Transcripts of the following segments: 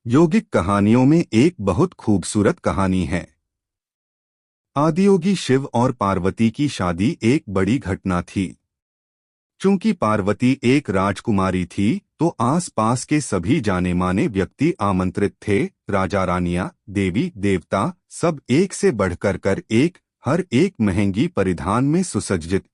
यौगिक कहानियों में एक बहुत खूबसूरत कहानी है। आदियोगी शिव और पार्वती की शादी एक बड़ी घटना थी। चूंकि पार्वती एक राजकुमारी थी तो आसपास के सभी जाने माने व्यक्ति आमंत्रित थे। राजा रानियां, देवी देवता सब एक से बढ़कर कर एक, हर एक महंगी परिधान में सुसज्जित।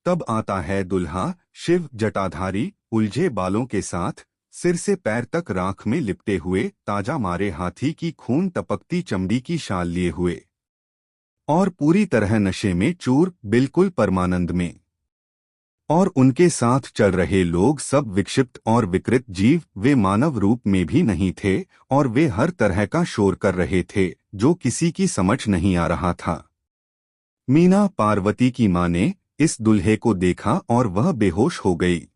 तब आता है दूल्हा, शिव जटाधारी, उलझे बालों के साथ, सिर से पैर तक राख में लिपटे हुए, ताजा मारे हाथी की खून टपकती चमड़ी की शाल लिए हुए और पूरी तरह नशे में चूर, बिल्कुल परमानंद में। और उनके साथ चल रहे लोग सब विक्षिप्त और विकृत जीव, वे मानव रूप में भी नहीं थे और वे हर तरह का शोर कर रहे थे जो किसी की समझ नहीं आ रहा था। मीना, पार्वती की मां ने इस दूल्हे को देखा और वह बेहोश हो गई।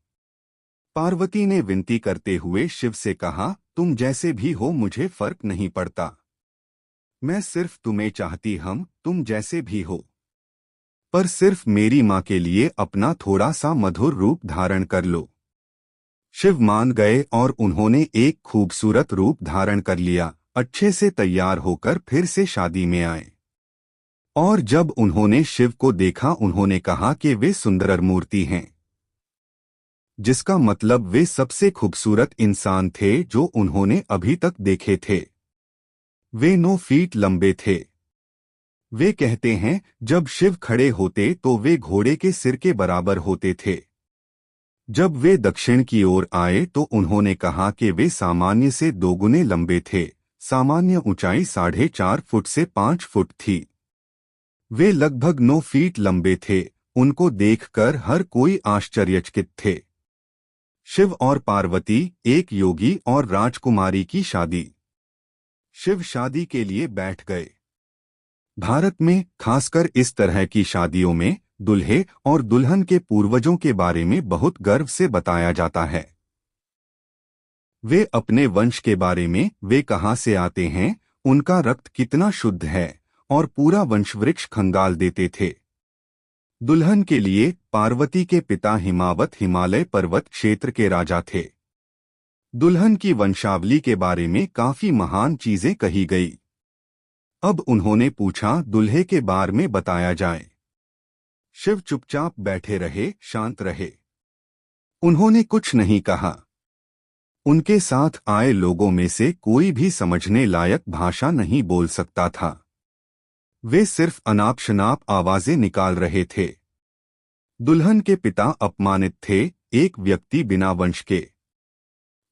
पार्वती ने विनती करते हुए शिव से कहा, तुम जैसे भी हो मुझे फर्क नहीं पड़ता, मैं सिर्फ तुम्हें चाहती, हम तुम जैसे भी हो, पर सिर्फ मेरी माँ के लिए अपना थोड़ा सा मधुर रूप धारण कर लो। शिव मान गए और उन्होंने एक खूबसूरत रूप धारण कर लिया। अच्छे से तैयार होकर फिर से शादी में आए और जब उन्होंने शिव को देखा उन्होंने कहा कि वे सुंदर मूर्ति हैं, जिसका मतलब वे सबसे खूबसूरत इंसान थे जो उन्होंने अभी तक देखे थे। वे 9 फीट लंबे थे। वे कहते हैं जब शिव खड़े होते तो वे घोड़े के सिर के बराबर होते थे। जब वे दक्षिण की ओर आए तो उन्होंने कहा कि वे सामान्य से 2 गुने लंबे थे। सामान्य ऊंचाई 4.5 फुट से 5 फुट थी। वे लगभग 9 फीट लंबे थे। उनको देखकर हर कोई आश्चर्यचकित थे। शिव और पार्वती, एक योगी और राजकुमारी की शादी। शिव शादी के लिए बैठ गए। भारत में खासकर इस तरह की शादियों में दूल्हे और दुल्हन के पूर्वजों के बारे में बहुत गर्व से बताया जाता है। वे अपने वंश के बारे में, वे कहाँ से आते हैं, उनका रक्त कितना शुद्ध है और पूरा वंशवृक्ष खंगाल देते थे। दुल्हन के लिए पार्वती के पिता हिमावत हिमालय पर्वत क्षेत्र के राजा थे। दुल्हन की वंशावली के बारे में काफी महान चीजें कही गई। अब उन्होंने पूछा दूल्हे के बारे में बताया जाए। शिव चुपचाप बैठे रहे, शांत रहे। उन्होंने कुछ नहीं कहा। उनके साथ आए लोगों में से कोई भी समझने लायक भाषा नहीं बोल सकता था। वे सिर्फ अनाप शनाप आवाजें निकाल रहे थे। दुल्हन के पिता अपमानित थे, एक व्यक्ति बिना वंश के।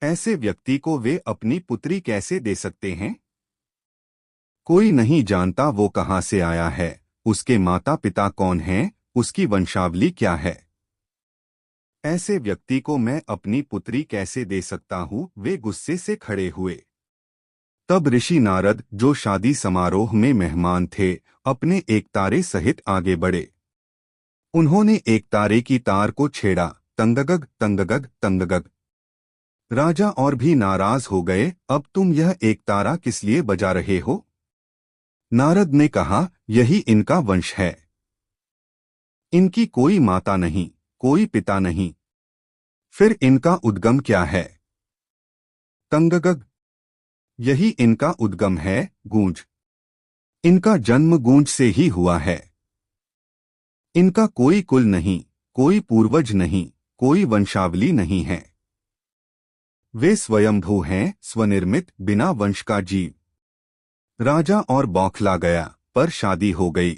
ऐसे व्यक्ति को वे अपनी पुत्री कैसे दे सकते हैं? कोई नहीं जानता वो कहाँ से आया है, उसके माता पिता कौन हैं, उसकी वंशावली क्या है। ऐसे व्यक्ति को मैं अपनी पुत्री कैसे दे सकता हूँ? वे गुस्से से खड़े हुए। तब ऋषि नारद, जो शादी समारोह में मेहमान थे, अपने एकतारे सहित आगे बढ़े। उन्होंने एकतारे की तार को छेड़ा, तंगगग तंगगग तंगगग। राजा और भी नाराज हो गए, अब तुम यह एकतारा किस लिए बजा रहे हो? नारद ने कहा, यही इनका वंश है। इनकी कोई माता नहीं, कोई पिता नहीं, फिर इनका उद्गम क्या है? तंगगग, यही इनका उद्गम है, गूंज। इनका जन्म गूंज से ही हुआ है। इनका कोई कुल नहीं, कोई पूर्वज नहीं, कोई वंशावली नहीं है। वे स्वयंभू हैं, स्वनिर्मित, बिना वंश का जीव। राजा और बौखला गया, पर शादी हो गई।